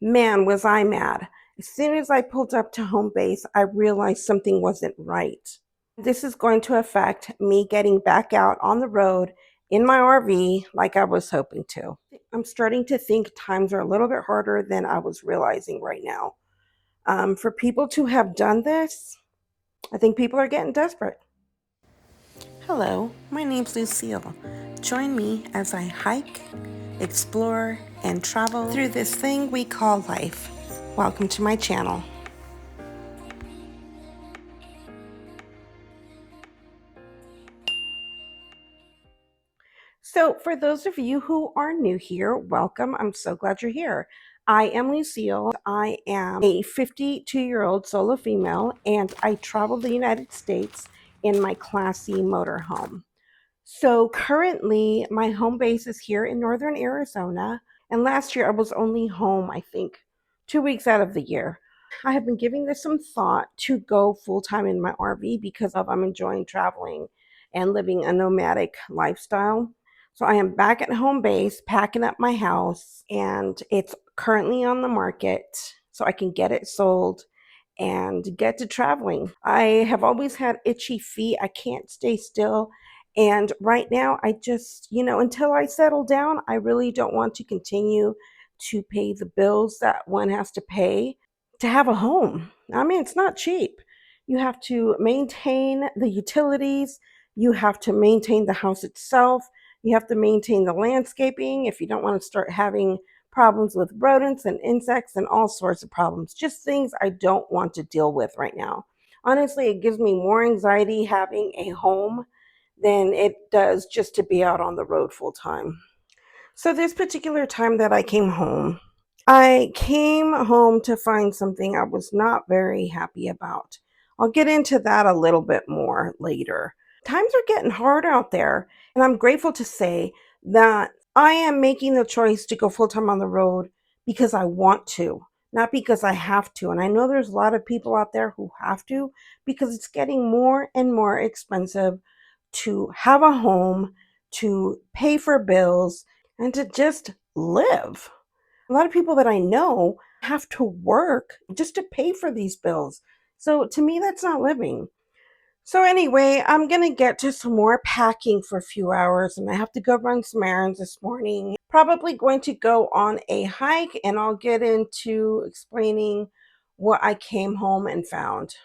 Man, was I mad. As soon as I pulled up to home base, I realized something wasn't right. This is going to affect me getting back out on the road in my RV like I was hoping to. I'm starting to think times are a little bit harder than I was realizing right now. For people to have done this, I think people are getting desperate. Hello, my name's Lucille. Join me as I hike, explore, and travel through this thing we call life. Welcome to my channel. So, for those of you who are new here, welcome. I'm so glad you're here. I am Lucille. I am a 52-year-old solo female, and I travel the United States in my classy motorhome. So, currently, my home base is here in northern Arizona, and last year I was only home, I think, 2 weeks out of the year. I have been giving this some thought to go full time in my RV because of I'm enjoying traveling and living a nomadic lifestyle. So I am back at home base, packing up my house, and it's currently on the market so I can get it sold and get to traveling. I have always had itchy feet. I can't stay still. And right now, I just, until I settle down, I really don't want to continue to pay the bills that one has to pay to have a home. I mean, it's not cheap. You have to maintain the utilities, you have to maintain the house itself, you have to maintain the landscaping if you don't want to start having problems with rodents and insects and all sorts of problems. Just things I don't want to deal with right now. Honestly, it gives me more anxiety having a home than it does just to be out on the road full time. So, this particular time that I came home to find something I was not very happy about. I'll get into that a little bit more later. Times are getting hard out there, and I'm grateful to say that I am making the choice to go full time on the road because I want to, not because I have to. And I know there's a lot of people out there who have to because it's getting more and more expensive to have a home, to pay for bills, and to just live. A lot of people that I know have to work just to pay for these bills. So to me, that's not living. So anyway, I'm going to get to some more packing for a few hours and I have to go run some errands this morning. Probably going to go on a hike and I'll get into explaining what I came home and found.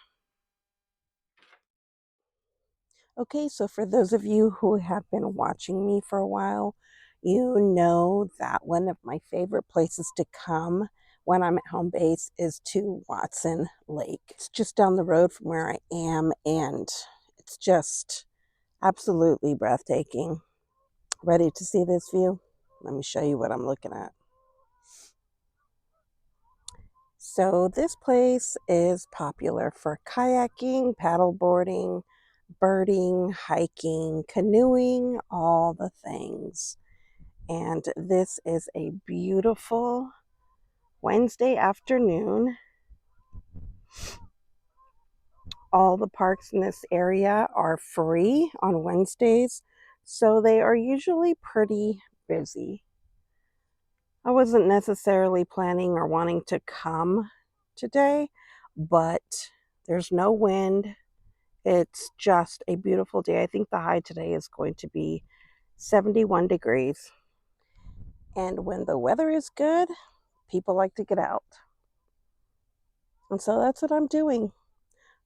Okay, so for those of you who have been watching me for a while, you know that one of my favorite places to come when I'm at home base is to Watson Lake. It's just down the road from where I am, and it's just absolutely breathtaking. Ready to see this view? Let me show you what I'm looking at. So this place is popular for kayaking, paddleboarding, birding, hiking, canoeing, all the things. And this is a beautiful Wednesday afternoon. All the parks in this area are free on Wednesdays, so they are usually pretty busy. I wasn't necessarily planning or wanting to come today, but there's no wind. It's just a beautiful day. I think the high today is going to be 71 degrees. And when the weather is good, people like to get out. And so that's what I'm doing.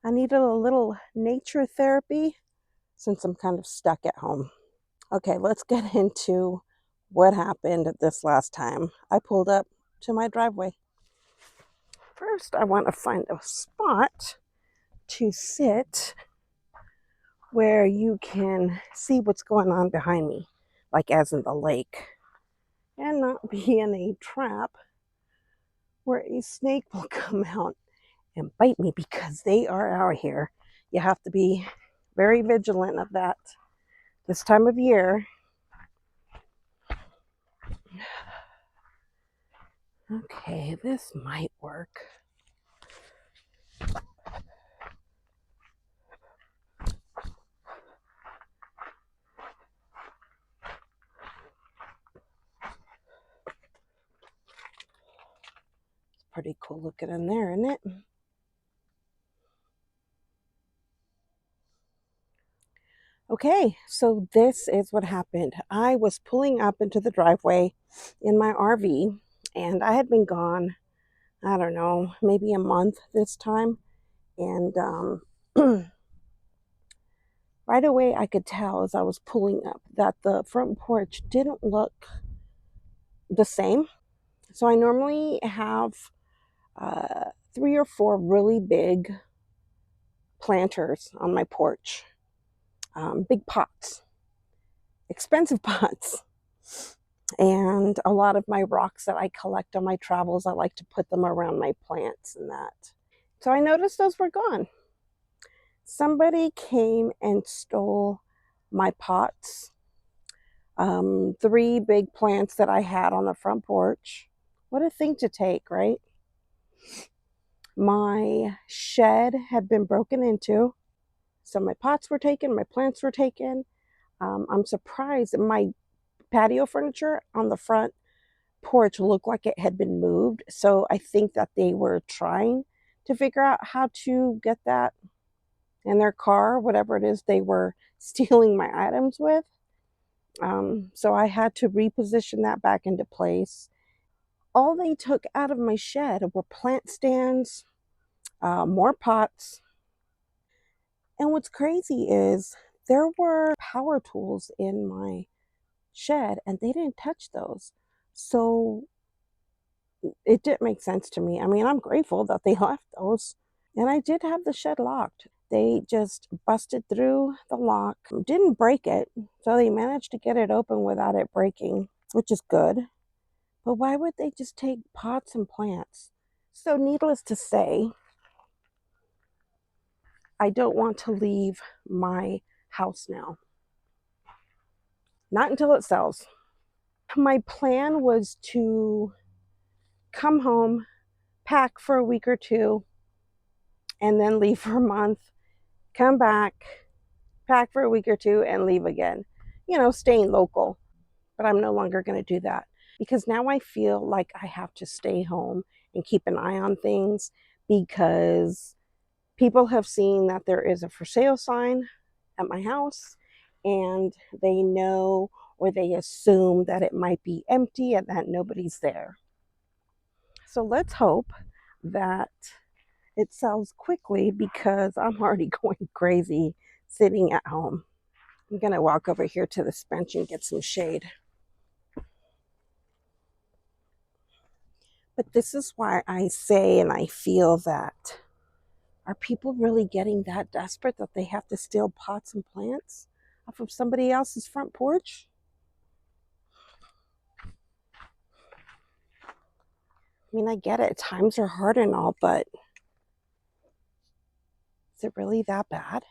I needed a little nature therapy since I'm kind of stuck at home. Okay, let's get into what happened this last time I pulled up to my driveway. First, I want to find a spot to sit where you can see what's going on behind me, like as in the lake, and not be in a trap where a snake will come out and bite me because they are out here. You have to be very vigilant of that this time of year. Okay, this might work. Pretty cool looking in there, isn't it? Okay, so this is what happened. I was pulling up into the driveway in my RV, and I had been gone, I don't know, maybe a month this time. And right away, I could tell as I was pulling up that the front porch didn't look the same. So I normally have 3 or 4 really big planters on my porch, big pots, expensive pots. And a lot of my rocks that I collect on my travels, I like to put them around my plants and that. So I noticed those were gone. Somebody came and stole my pots, 3 big plants that I had on the front porch. What a thing to take, right? My shed had been broken into. So my pots were taken, my plants were taken. I'm surprised my patio furniture on the front porch looked like it had been moved. So I think that they were trying to figure out how to get that in their car, whatever it is they were stealing my items with. So I had to reposition that back into place. All they took out of my shed were plant stands, more pots. And what's crazy is there were power tools in my shed and they didn't touch those. So it didn't make sense to me. I mean, I'm grateful that they left those. And I did have the shed locked. They just busted through the lock, didn't break it. So they managed to get it open without it breaking, which is good. But why would they just take pots and plants? So, needless to say, I don't want to leave my house now. Not until it sells. My plan was to come home, pack for a week or two, and then leave for a month, come back, pack for a week or two, and leave again. You know, staying local. But I'm no longer going to do that because now I feel like I have to stay home and keep an eye on things because people have seen that there is a for sale sign at my house and they know or they assume that it might be empty and that nobody's there. So let's hope that it sells quickly because I'm already going crazy sitting at home. I'm going to walk over here to this bench and get some shade. But this is why I say and I feel that are people really getting that desperate that they have to steal pots and plants off of somebody else's front porch? I mean, I get it. Times are hard and all, but is it really that bad?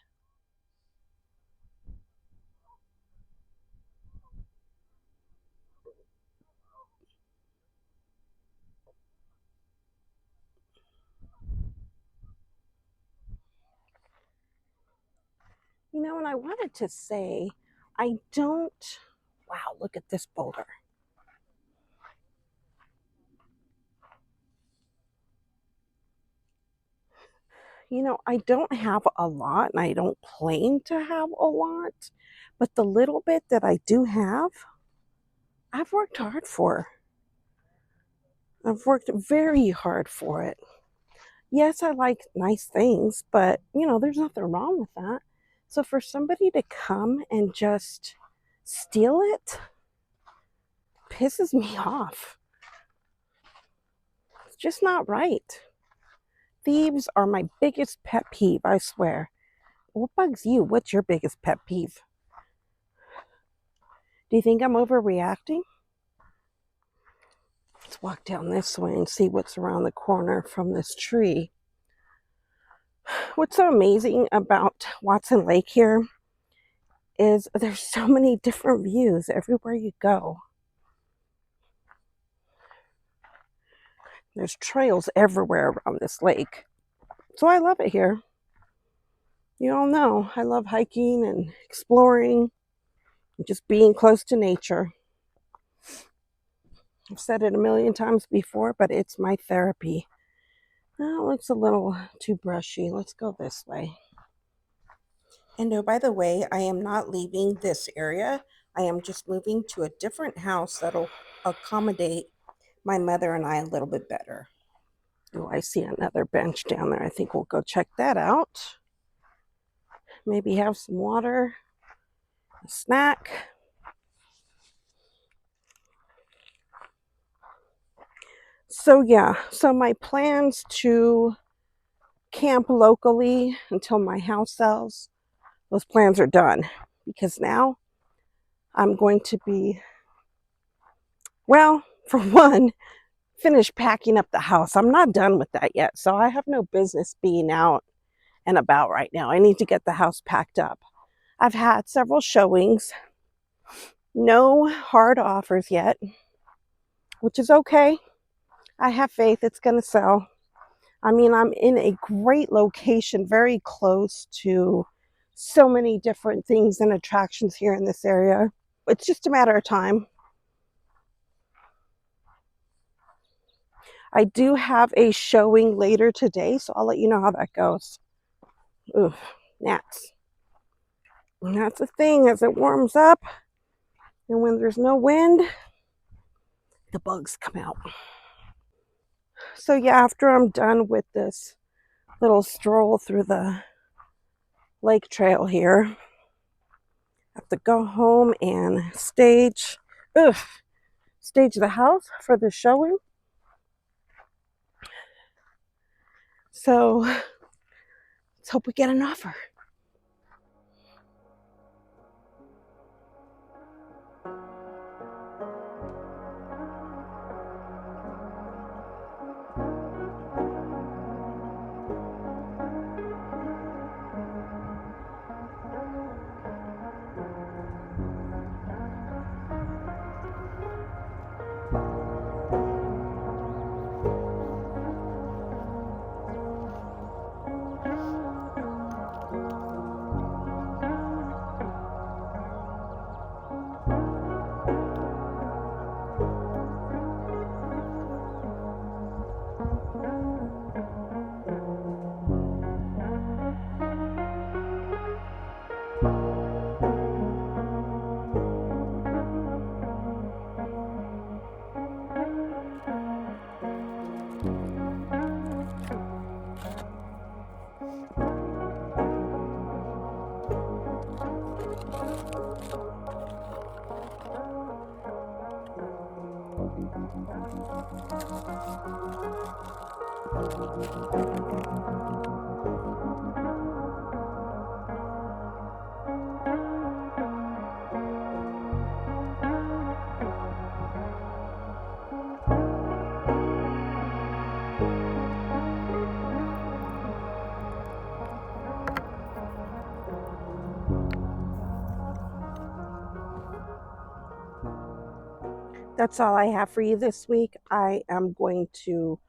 You know, and I wanted to say, I don't, wow, look at this boulder. You know, I don't have a lot and I don't claim to have a lot, but the little bit that I do have, I've worked hard for. I've worked very hard for it. Yes, I like nice things, but you know, there's nothing wrong with that. So for somebody to come and just steal it pisses me off. It's just not right. Thieves are my biggest pet peeve, I swear. What bugs you? What's your biggest pet peeve? Do you think I'm overreacting? Let's walk down this way and see what's around the corner from this tree. What's so amazing about Watson Lake here is there's so many different views everywhere you go. There's trails everywhere around this lake. So I love it here. You all know I love hiking and exploring and just being close to nature. I've said it a million times before, but it's my therapy. That looks a little too brushy. Let's go this way. And oh, by the way, I am not leaving this area. I am just moving to a different house that'll accommodate my mother and I a little bit better. Oh, I see another bench down there. I think we'll go check that out. Maybe have some water, a snack. So yeah, so my plans to camp locally until my house sells, those plans are done, because now I'm going to be, well, for one, finish packing up the house. I'm not done with that yet, so I have no business being out and about right now. I need to get the house packed up. I've had several showings, no hard offers yet, which is okay. I have faith it's going to sell. I mean, I'm in a great location, very close to so many different things and attractions here in this area. It's just a matter of time. I do have a showing later today, so I'll let you know how that goes. Ooh, gnats. And that's the thing, as it warms up and when there's no wind, the bugs come out. So yeah, after I'm done with this little stroll through the lake trail here, I have to go home and stage the house for the showing. So let's hope we get an offer. That's all I have for you this week. I am going to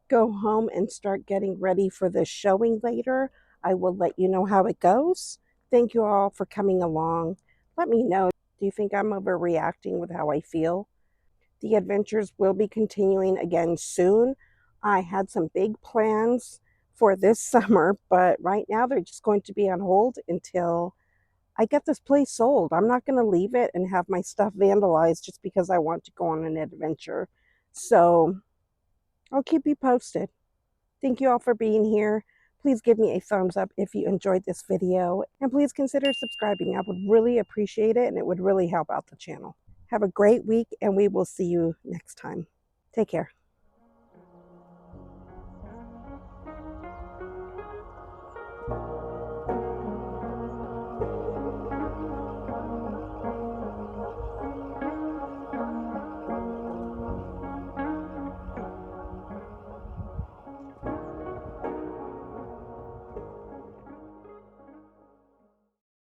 go home and start getting ready for the showing later. I will let you know how it goes. Thank you all for coming along. Let me know, do you think I'm overreacting with how I feel? The adventures will be continuing again soon. I had some big plans for this summer, but right now they're just going to be on hold until I get this place sold. I'm not going to leave it and have my stuff vandalized just because I want to go on an adventure. So I'll keep you posted. Thank you all for being here. Please give me a thumbs up if you enjoyed this video, and please consider subscribing. I would really appreciate it, and it would really help out the channel. Have a great week, and we will see you next time. Take care.